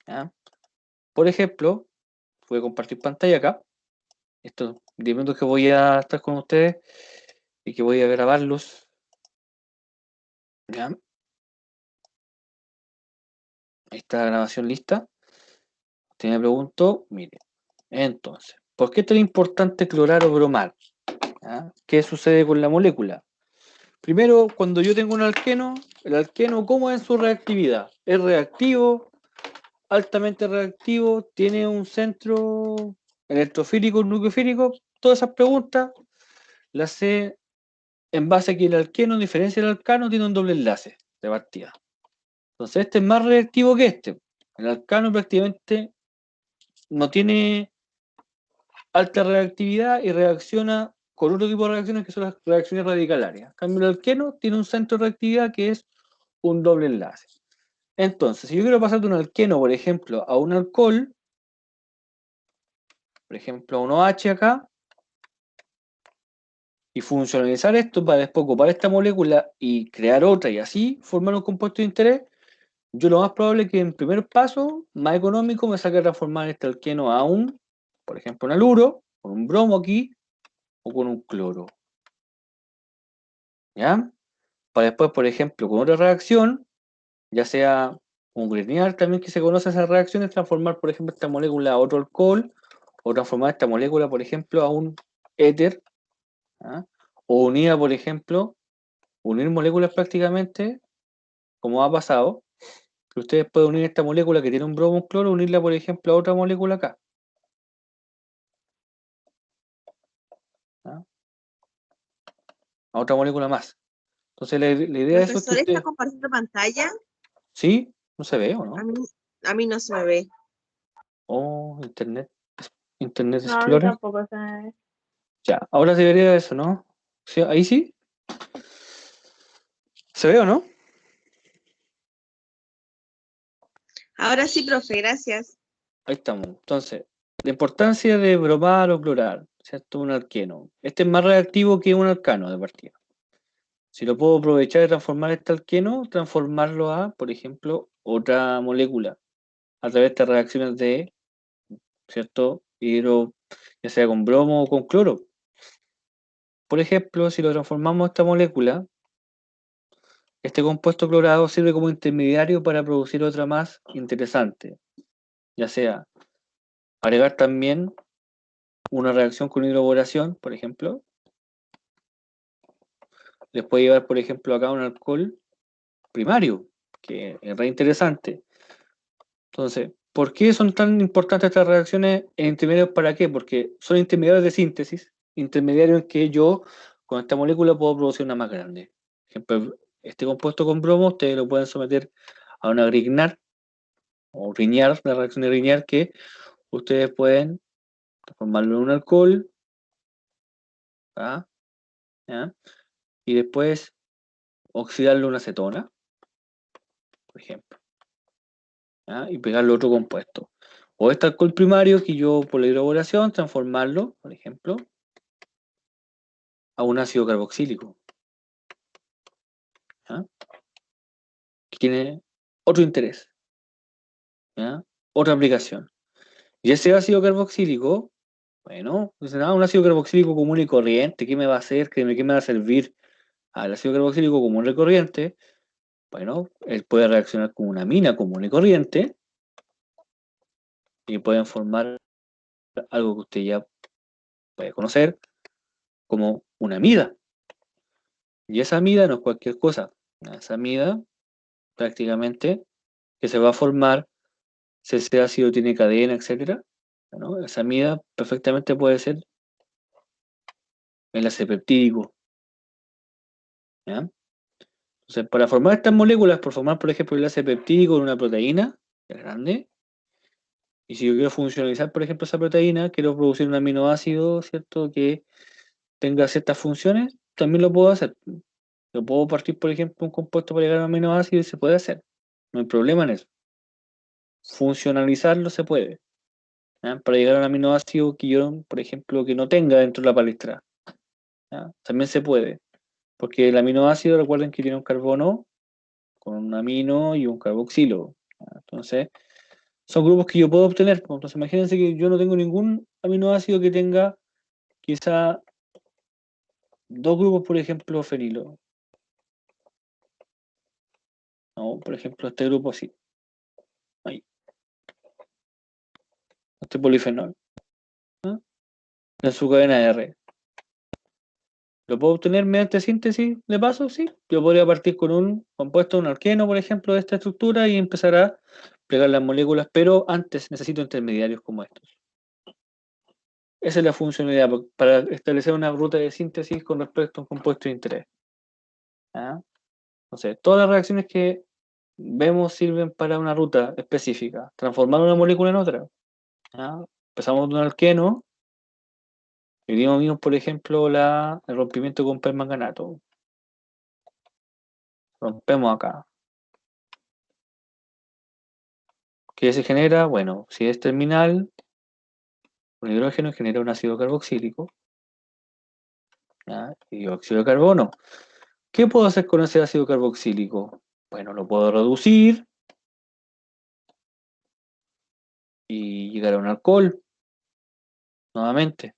¿ya? Por ejemplo, voy a compartir pantalla acá. Estos 10 minutos que voy a estar con ustedes y que voy a grabarlos. ¿Ya? Ahí está la grabación lista. Usted me preguntó, mire, entonces, ¿por qué es tan importante clorar o bromar? ¿Ya? ¿Qué sucede con la molécula? Primero, cuando yo tengo un alqueno, el alqueno, ¿cómo es su reactividad? Es reactivo, altamente reactivo, tiene un centro electrofílico, un nucleofílico. Todas esas preguntas las sé en base a que el alqueno, a diferencia del alcano, tiene un doble enlace de partida. Entonces, este es más reactivo que este. El alcano prácticamente no tiene alta reactividad y reacciona con otro tipo de reacciones que son las reacciones radicalarias. En cambio, el alqueno tiene un centro de reactividad que es un doble enlace. Entonces, si yo quiero pasar de un alqueno, por ejemplo, a un alcohol, por ejemplo, a un OH acá, y funcionalizar esto para después ocupar esta molécula y crear otra y así formar un compuesto de interés, yo lo más probable es que en primer paso, más económico, me saque transformar este alqueno a un, por ejemplo, un haluro, con un bromo aquí, o con un cloro. ¿Ya? Para después, por ejemplo, con otra reacción, ya sea un Grignard también que se conoce esas reacciones, transformar, por ejemplo, esta molécula a otro alcohol, o transformar esta molécula, por ejemplo, a un éter, ¿ah? O unida, por ejemplo, unir moléculas prácticamente, como ha pasado, que ustedes pueden unir esta molécula que tiene un bromo, un cloro, unirla, por ejemplo, a otra molécula acá, ¿ah? A otra molécula más. Entonces, la idea de eso es que Profesor, ¿está usted, compartiendo pantalla? ¿sí? ¿No se ve o A no? mí, a mí no se me ve. Oh, Internet No, a mí Explorer. tampoco se me ve. Ya, ahora se vería eso, ¿no? ¿Sí? ¿Ahí sí? ¿Se ve o no? Ahora sí, profe, gracias. Ahí estamos. Entonces, la importancia de bromar o clorar, ¿cierto? Un alqueno. Este es más reactivo que un alcano de partida. Si lo puedo aprovechar de transformar este alqueno, transformarlo a, por ejemplo, otra molécula, a través de estas reacciones de, ¿cierto? Ya sea con bromo o con cloro. Por ejemplo, si lo transformamos a esta molécula, este compuesto clorado sirve como intermediario para producir otra más interesante, ya sea agregar también una reacción con hidroboración, por ejemplo, les puede llevar, por ejemplo, acá un alcohol primario, que es re interesante. Entonces, ¿por qué son tan importantes estas reacciones en intermediarios? ¿Para qué? Porque son intermediarios de síntesis, intermediarios en que yo con esta molécula puedo producir una más grande. Por ejemplo, este compuesto con bromo, ustedes lo pueden someter a una Grignard o Grignard, la reacción de Grignard, que ustedes pueden transformarlo en un alcohol, ¿ah? ¿Ya? Y después oxidarlo en una acetona, por ejemplo, ¿ya? Y pegarle otro compuesto. O este alcohol primario que yo por la hidroboración transformarlo, por ejemplo, a un ácido carboxílico, ¿ya? Que tiene otro interés, ¿ya? Otra aplicación. Y ese ácido carboxílico, bueno, dicen, un ácido carboxílico común y corriente, ¿qué me va a hacer? ¿Qué me va a servir al ácido carboxílico común y corriente? Bueno, él puede reaccionar con una amina común y corriente y pueden formar algo que usted ya puede conocer como una amida. Y esa amida no es cualquier cosa. Esa amida prácticamente que se va a formar si ese ácido tiene cadena, etcétera, ¿no? Esa amida perfectamente puede ser enlace peptídico, ¿ya? Entonces, para formar estas moléculas, por formar, por ejemplo, el enlace peptídico en una proteína grande, y si yo quiero funcionalizar, por ejemplo, esa proteína, quiero producir un aminoácido, ¿cierto?, que tenga ciertas funciones, también lo puedo hacer. Yo puedo partir, por ejemplo, un compuesto para llegar a un aminoácido y se puede hacer. No hay problema en eso. Funcionalizarlo se puede, ¿ya? Para llegar a un aminoácido que yo, por ejemplo, que no tenga dentro de la palestra, ¿ya? También se puede. Porque el aminoácido, recuerden que tiene un carbono con un amino y un carboxilo, ¿ya? Entonces, son grupos que yo puedo obtener. Entonces, imagínense que yo no tengo ningún aminoácido que tenga quizá dos grupos, por ejemplo, fenilo. No, por ejemplo, este grupo sí. Ahí. Este polifenol. ¿No? En su cadena R. ¿Lo puedo obtener mediante síntesis de paso? Sí. Yo podría partir con un compuesto, un alqueno, por ejemplo, de esta estructura y empezar a plegar las moléculas, pero antes necesito intermediarios como estos. Esa es la funcionalidad para establecer una ruta de síntesis con respecto a un compuesto de interés. ¿Ah? Entonces, todas las reacciones que vemos sirven para una ruta específica, transformar una molécula en otra. ¿Ah? Empezamos de un alqueno y vimos, por ejemplo, el rompimiento con permanganato. Rompemos acá. ¿Qué se genera? Bueno, si es terminal, un hidrógeno genera un ácido carboxílico, ¿ya? Y dióxido de carbono. ¿Qué puedo hacer con ese ácido carboxílico? Bueno, lo puedo reducir y llegar a un alcohol, nuevamente.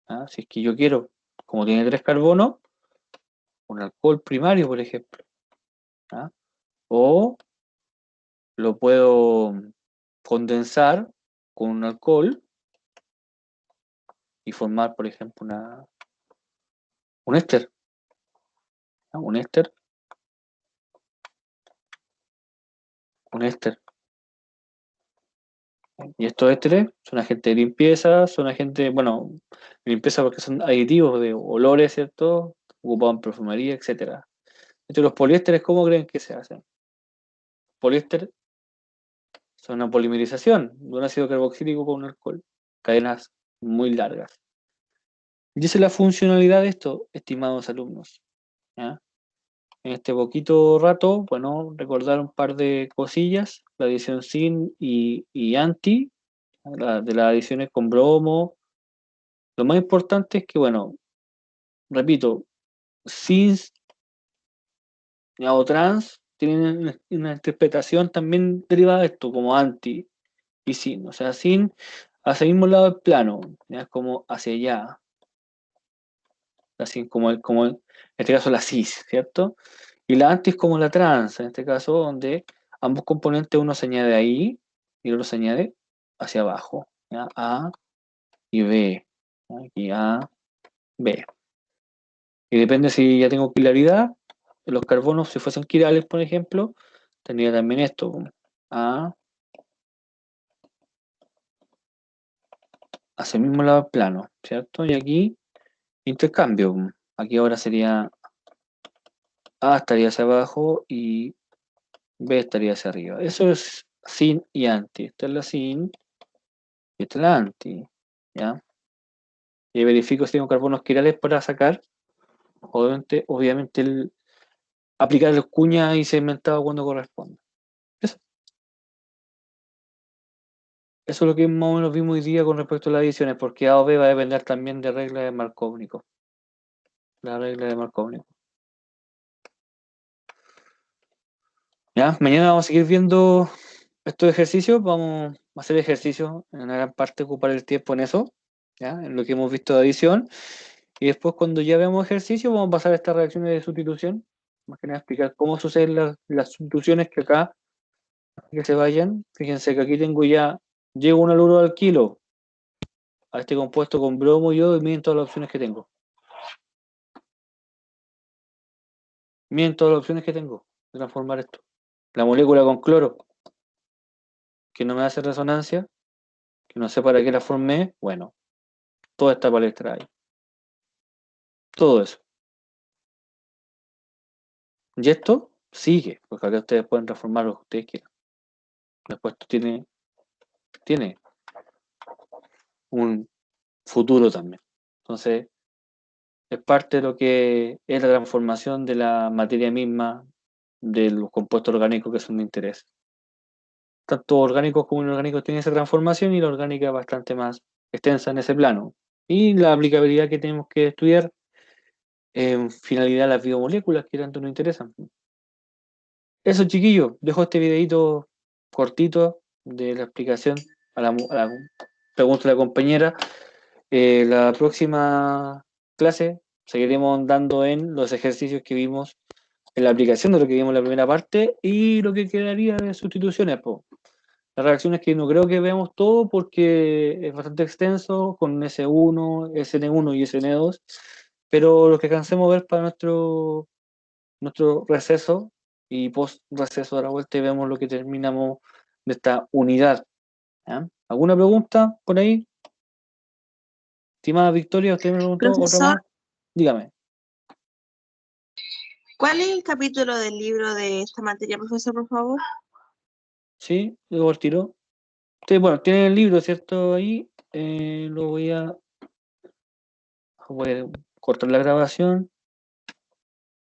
¿Ah? Si es que yo quiero, como tiene tres carbonos, un alcohol primario, por ejemplo. ¿Ah? O lo puedo condensar con un alcohol y formar, por ejemplo, un éster. ¿Ah? Un éster. Y estos ésteres son agentes de limpieza, son agentes, bueno, limpieza porque son aditivos de olores, ¿cierto? Ocupados en perfumería, etcétera. Entonces, los poliésteres, ¿cómo creen que se hacen? Poliéster son una polimerización de un ácido carboxílico con un alcohol. Cadenas muy largas. Y esa es la funcionalidad de esto, estimados alumnos. ¿Ya? En este poquito rato, bueno, recordar un par de cosillas, la adición sin y anti, de las adiciones con bromo. Lo más importante es que, bueno, repito, cis o trans tienen una interpretación también derivada de esto, como anti y sin. O sea, sin hacia el mismo lado del plano, ¿ya? Como hacia allá, así en este caso la cis, ¿cierto? Y la anti es como la trans, en este caso, donde ambos componentes uno se añade ahí y el otro se añade hacia abajo, ¿ya? A y B. ¿Ya? Aquí A, B. Y depende si ya tengo quiralidad, los carbonos, si fuesen quirales, por ejemplo, tendría también esto, A hacia el mismo lado del plano, ¿cierto? Y aquí intercambio. Aquí ahora sería A estaría hacia abajo y B estaría hacia arriba. Eso es sin y anti. Esta es la sin y esta es la anti. ¿Ya? Y verifico si tengo carbonos quirales para sacar, obviamente aplicar el cuña y segmentado cuando corresponda. Eso, eso es lo que más o menos vimos hoy día con respecto a las adiciones, porque A o B va a depender también de regla de Markovnico. La regla de Markovnico. ¿Ya? Mañana vamos a seguir viendo estos ejercicios, vamos a hacer ejercicios, en una gran parte ocupar el tiempo en eso, ¿ya? En lo que hemos visto de adición, y después cuando ya veamos ejercicio vamos a pasar a estas reacciones de sustitución, más que nada explicar cómo suceden las sustituciones que acá, que se vayan, fíjense que aquí tengo ya, llego un haluro al kilo, a este compuesto con bromo y yodo, y miren todas las opciones que tengo. Miren todas las opciones que tengo de transformar esto. La molécula con cloro, que no me hace resonancia, que no sé para qué la formé, bueno, toda esta palestra ahí. Todo eso. Y esto sigue, porque acá ustedes pueden transformar lo que ustedes quieran. Después esto tiene un futuro también. Entonces, es parte de lo que es la transformación de la materia misma de los compuestos orgánicos que son de interés. Tanto orgánicos como inorgánicos tienen esa transformación y la orgánica es bastante más extensa en ese plano. Y la aplicabilidad que tenemos que estudiar en finalidad las biomoléculas que tanto nos interesan. Eso, chiquillos, dejo este videito cortito de la explicación a la pregunta de la compañera. La próxima clase seguiremos dando en los ejercicios que vimos en la aplicación de lo que vimos en la primera parte y lo que quedaría de sustituciones. Po. Las reacciones que no creo que veamos todo porque es bastante extenso con S1, SN1 y SN2, pero lo que alcancemos a ver para nuestro receso y post receso de la vuelta y vemos lo que terminamos de esta unidad. ¿Ya? ¿Alguna pregunta por ahí? Estimada Victoria, usted me preguntó otra Profesor, más. Dígame. ¿cuál es el capítulo del libro de esta materia, profesor, por favor? Sí, luego el tiro. Usted, bueno, tiene el libro, ¿cierto? Ahí lo voy a cortar la grabación.